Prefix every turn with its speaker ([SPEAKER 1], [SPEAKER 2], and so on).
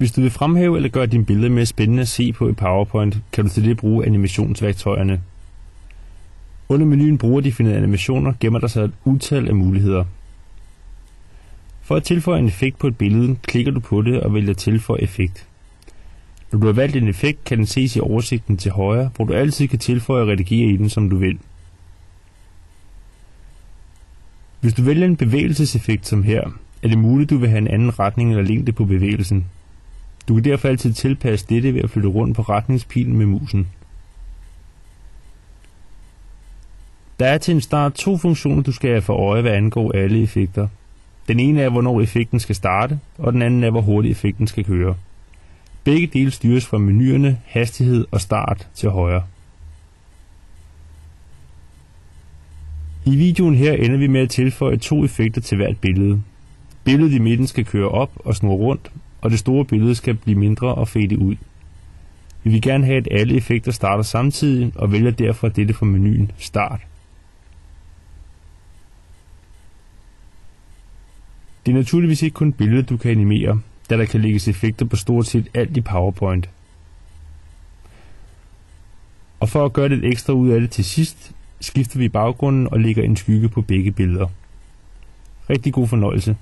[SPEAKER 1] Hvis du vil fremhæve eller gøre dine billeder mere spændende at se på i PowerPoint, kan du til det bruge animationsværktøjerne. Under menuen brugerdefinerede animationer gemmer der sig et utal af muligheder. For at tilføje en effekt på et billede, klikker du på det og vælger tilføje effekt. Når du har valgt en effekt, kan den ses i oversigten til højre, hvor du altid kan tilføje og redigere i den, som du vil. Hvis du vælger en bevægelseseffekt som her, er det muligt, du vil have en anden retning eller længde på bevægelsen. Du kan derfor altid tilpasse dette ved at flytte rundt på retningspilen med musen. Der er til en start 2 funktioner, du skal have for øje, hvad angår alle effekter. Den ene er, hvornår effekten skal starte, og den anden er, hvor hurtigt effekten skal køre. Begge dele styres fra menuerne, hastighed og start til højre. I videoen her ender vi med at tilføje 2 effekter til hvert billede. Billedet i midten skal køre op og snurre rundt, og det store billede skal blive mindre og fade ud. Vi vil gerne have, at alle effekter starter samtidig, og vælger derfor dette fra menuen Start. Det er naturligvis ikke kun billedet, du kan animere, da der kan lægges effekter på stort set alt i PowerPoint. Og for at gøre lidt ekstra ud af det til sidst, skifter vi baggrunden og lægger en skygge på begge billeder. Rigtig god fornøjelse.